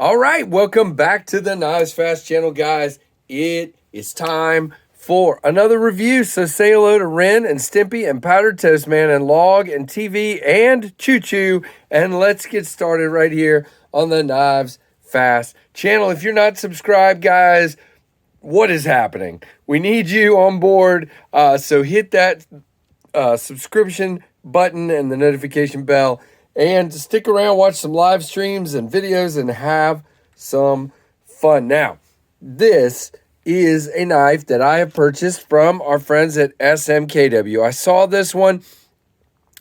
All right, welcome back to the KnivesFAST channel, guys. It is time for another review. So say hello to Ren and Stimpy and Powdered Toast Man and Log and TV and Choo Choo, and let's get started right here on the KnivesFAST channel. If you're not subscribed, guys, what is happening? We need you on board. So hit that subscription button and the notification bell. And stick around, watch some live streams and videos, and have some fun. Now, this is a knife that I have purchased from our friends at SMKW. I saw this one.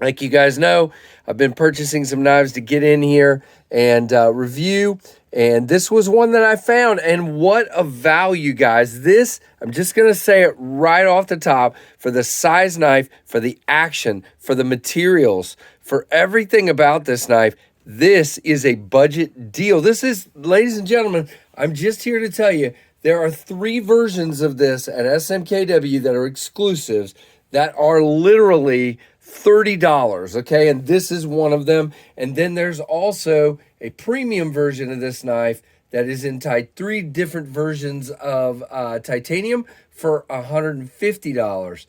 Like you guys know, I've been purchasing some knives to get in here and review. And this was one that I found. And what a value, guys. This, I'm just going to say it right off the top, for the size knife, for the action, for the materials, for everything about this knife, this is a budget deal. This is, ladies and gentlemen, I'm just here to tell you, there are 3 versions of this at SMKW that are exclusives that are literally $30, okay? And this is one of them. And then there's also a premium version of this knife that is in 3 different versions of titanium for $150.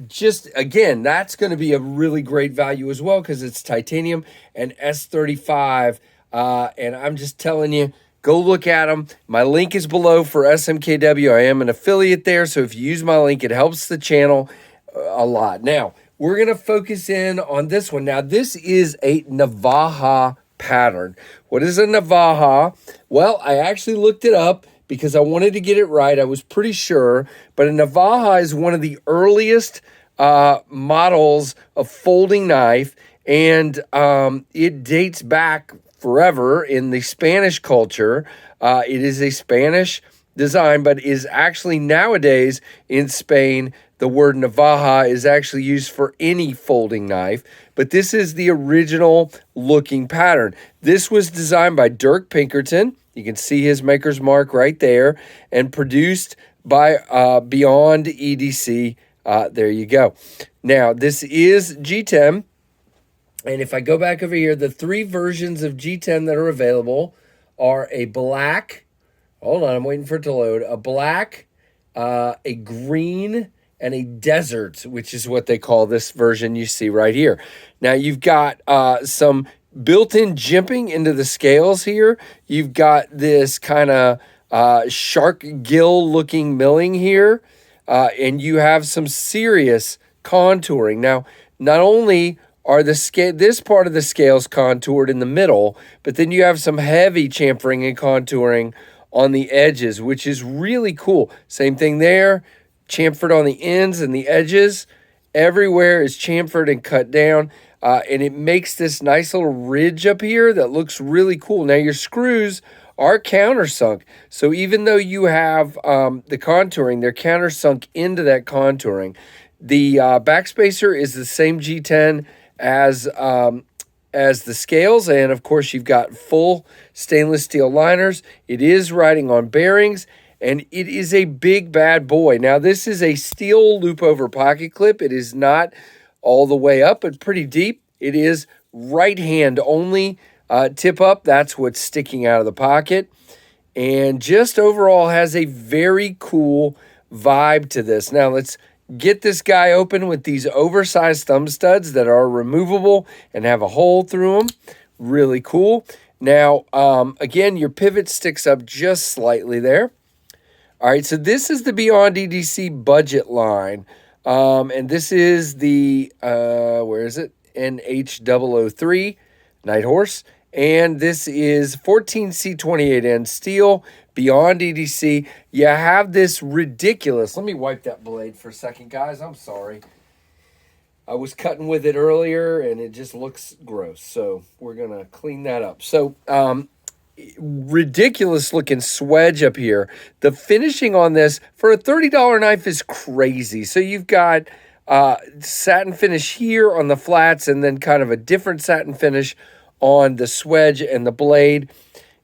Just again, that's going to be a really great value as well because it's titanium and S35. And I'm just telling you, go look at them. My link is below for SMKW. I am an affiliate there, so if you use my link, it helps the channel a lot. Now, we're going to focus in on this one. Now, this is a Navaja pattern. What is a Navaja? Well, I actually looked it up because I wanted to get it right. I was pretty sure. But a Navaja is one of the earliest models of folding knife. And it dates back forever in the Spanish culture. It is a Spanish design, but is actually nowadays in Spain, the word Navaja is actually used for any folding knife. But this is the original looking pattern. This was designed by Dirk Pinkerton. You can see his maker's mark right there, and produced by B'yond EDC. There you go. Now, this is G10. And if I go back over here, the 3 versions of G10 that are available are a black, hold on, I'm waiting for it to load, a black, a green, and a desert, which is what they call this version you see right here. Now, you've got some built-in jimping into the scales here. You've got this kind of shark gill-looking milling here, and you have some serious contouring. Now, not only are this part of the scales contoured in the middle, but then you have some heavy chamfering and contouring on the edges, which is really cool. Same thing there, chamfered on the ends and the edges. Everywhere is chamfered and cut down, and it makes this nice little ridge up here that looks really cool. Now, your screws are countersunk, so even though you have the contouring, they're countersunk into that contouring. The backspacer is the same G10 as the scales, and of course you've got full stainless steel liners. It is riding on bearings, and it is a big bad boy. Now, this is a steel loop over pocket clip. It is not all the way up, but pretty deep. It is right hand only tip up. That's what's sticking out of the pocket, and just overall has a very cool vibe to this. Now, let's get this guy open with these oversized thumb studs that are removable and have a hole through them. Really cool. Now, again, your pivot sticks up just slightly there. All right, so this is the B'yond EDC budget line. And this is the, where is it? NH003 Nighthorse. And this is 14C28N steel, B'yond EDC. You have this ridiculous, let me wipe that blade for a second, guys. I'm sorry. I was cutting with it earlier, and it just looks gross. So we're going to clean that up. So, ridiculous looking swedge up here. The finishing on this for a $30 knife is crazy. So you've got satin finish here on the flats, and then kind of a different satin finish on the swedge and the blade.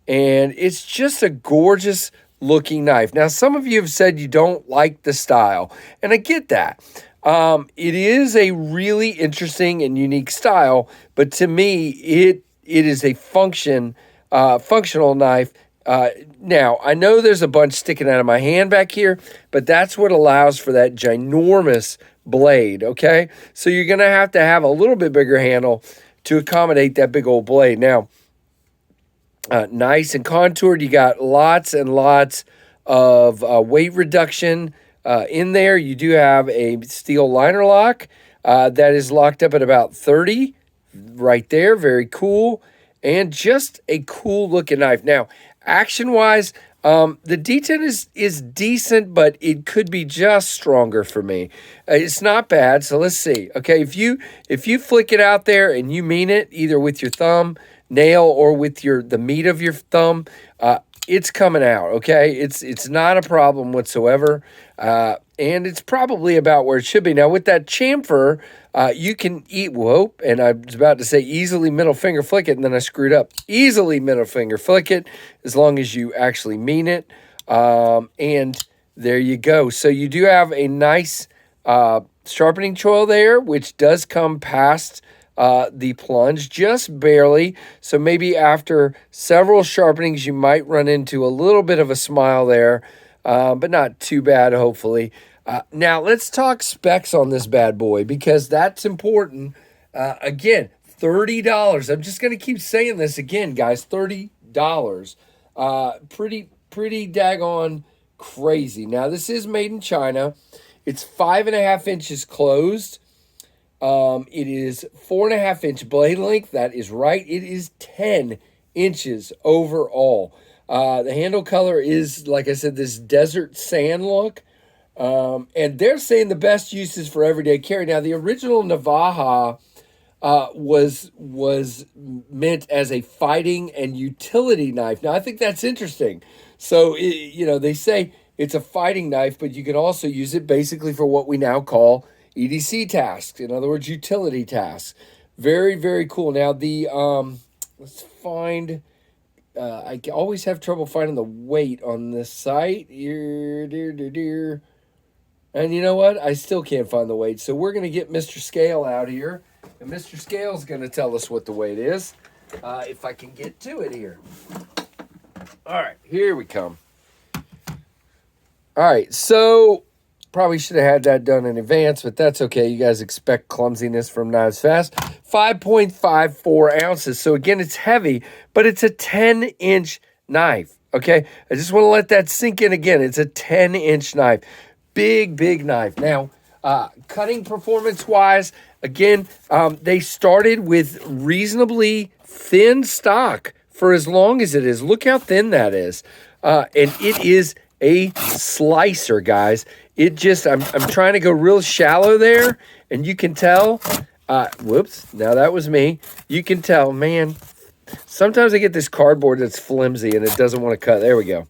And it's just a gorgeous looking knife. Now, some of you have said you don't like the style, and I get that. It is a really interesting and unique style, but to me, it is a function functional knife. Now, I know there's a bunch sticking out of my hand back here, but that's what allows for that ginormous blade, okay? So you're going to have a little bit bigger handle to accommodate that big old blade. Now, nice and contoured. You got lots and lots of weight reduction in there. You do have a steel liner lock that is locked up at about 30 right there. Very cool. And just a cool looking knife. Now, action-wise, the D10 is decent, but it could be just stronger for me. It's not bad, so let's see. Okay, if you flick it out there and you mean it, either with your thumb nail or with the meat of your thumb, it's coming out. Okay, it's not a problem whatsoever, and it's probably about where it should be. Now with that chamfer, you can and I was about to say easily middle finger flick it, and then I screwed up. Easily middle finger flick it, as long as you actually mean it. And there you go. So you do have a nice sharpening choil there, which does come past the plunge just barely. So maybe after several sharpenings, you might run into a little bit of a smile there, but not too bad, hopefully. Now, let's talk specs on this bad boy, because that's important. Again, $30. I'm just going to keep saying this again, guys. $30. Pretty daggone crazy. Now, this is made in China. It's 5.5 inches closed. It is 4.5-inch blade length. That is right. It is 10 inches overall. The handle color is, like I said, this desert sand look. And they're saying the best uses for everyday carry. Now, the original Navaja was meant as a fighting and utility knife. Now, I think that's interesting. So, they say it's a fighting knife, but you can also use it basically for what we now call EDC tasks. In other words, utility tasks. Very, very cool. Now, let's find... I always have trouble finding the weight on this site. And you know what? I still can't find the weight. So we're going to get Mr. Scale out here. And Mr. Scale's going to tell us what the weight is. If I can get to it here. All right, here we come. All right, so probably should have had that done in advance, but that's okay. You guys expect clumsiness from KnivesFAST. 5.54 ounces. So again, it's heavy, but it's a 10-inch knife, okay? I just want to let that sink in again. It's a 10-inch knife. Big knife. Now, cutting performance-wise, again, they started with reasonably thin stock for as long as it is. Look how thin that is. And it is a slicer, guys. I'm trying to go real shallow there, and you can tell, whoops, now that was me. You can tell, man, sometimes I get this cardboard that's flimsy and it doesn't want to cut. There we go.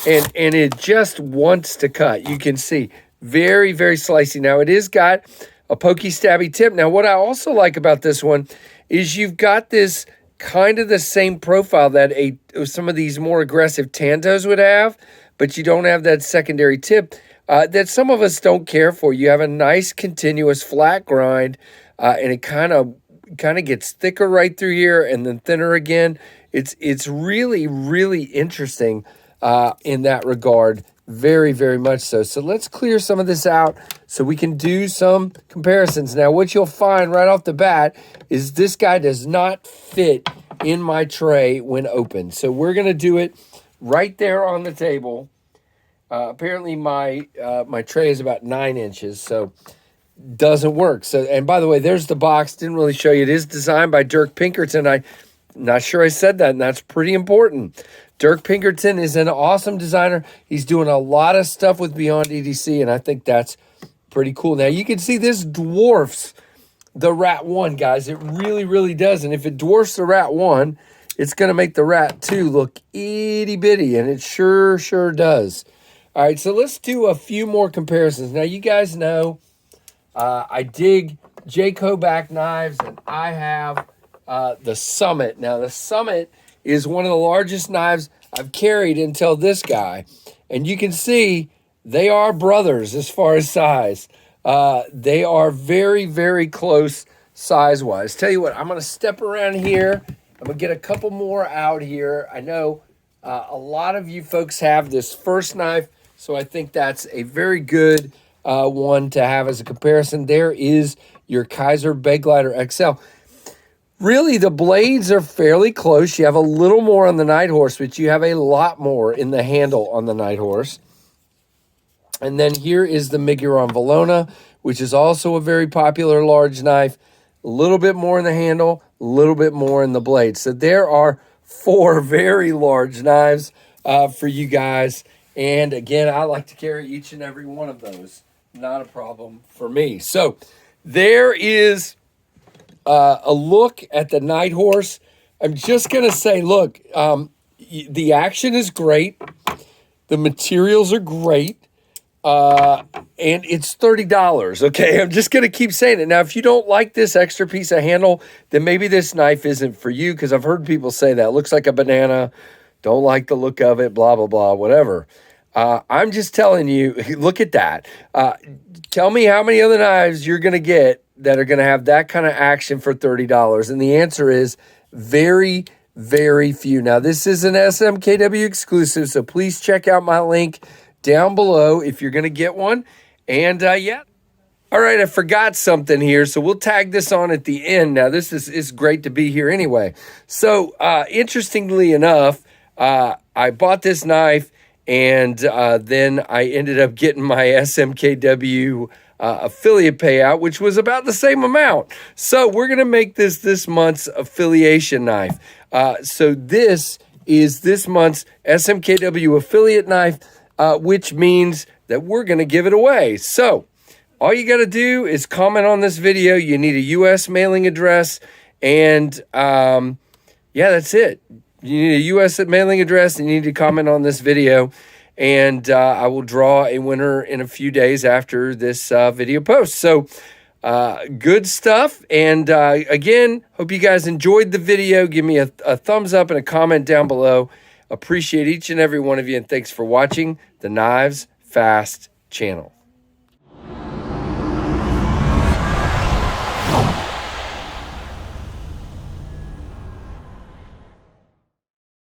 And it just wants to cut. You can see, very, very slicey. Now, it is got a pokey, stabby tip. Now, what I also like about this one is you've got this kind of the same profile that some of these more aggressive Tantos would have, but you don't have that secondary tip that some of us don't care for. You have a nice, continuous, flat grind, and it kind of gets thicker right through here and then thinner again. It's really, really interesting in that regard. Very, very much so. So let's clear some of this out so we can do some comparisons. Now, what you'll find right off the bat is this guy does not fit in my tray when open. So we're going to do it right there on the table. Apparently my tray is about 9 inches, so doesn't work. So, and by the way, there's the box. Didn't really show you. It is designed by Dirk Pinkerton. I'm not sure I said that, and that's pretty important. Dirk Pinkerton is an awesome designer. He's doing a lot of stuff with B'yond EDC, and I think that's pretty cool. Now, you can see this dwarfs the Rat 1, guys. It really, really does. And if it dwarfs the Rat 1, it's going to make the Rat 2 look itty-bitty, and it sure does. All right, so let's do a few more comparisons. Now, you guys know I dig J. Kobach knives, and I have the Summit. Now, the Summit is one of the largest knives I've carried until this guy. And you can see they are brothers as far as size. They are very, very close size-wise. Tell you what, I'm going to step around here I'm going to get a couple more out here. I know a lot of you folks have this first knife, so I think that's a very good one to have as a comparison. There is your Kaiser Begleiter XL. Really, the blades are fairly close. You have a little more on the Nighthorse, but you have a lot more in the handle on the Nighthorse. And then here is the Miguron Valona, which is also a very popular large knife. A little bit more in the handle, a little bit more in the blade. So there are 4 very large knives for you guys. And again, I like to carry each and every one of those. Not a problem for me. So there is a look at the Nighthorse. I'm just going to say, look, the action is great. The materials are great. And it's $30, okay? I'm just going to keep saying it. Now, if you don't like this extra piece of handle, then maybe this knife isn't for you, because I've heard people say that. It looks like a banana. Don't like the look of it, blah, blah, blah, whatever. I'm just telling you, look at that. Tell me how many other knives you're going to get that are going to have that kind of action for $30. And the answer is very, very few. Now, this is an SMKW exclusive, so please check out my link down below if you're going to get one. And yeah. All right, I forgot something here, so we'll tag this on at the end. Now, this is great to be here anyway. So, interestingly enough, I bought this knife, and then I ended up getting my SMKW affiliate payout, which was about the same amount. So we're going to make this month's affiliation knife. So this is this month's SMKW affiliate knife, which means that we're going to give it away. So all you got to do is comment on this video. You need a U.S. mailing address, and yeah, that's it. You need a U.S. mailing address, and you need to comment on this video. And I will draw a winner in a few days after this video post. So good stuff. And again, hope you guys enjoyed the video. Give me a thumbs up and a comment down below. Appreciate each and every one of you. And thanks for watching the Knives Fast channel.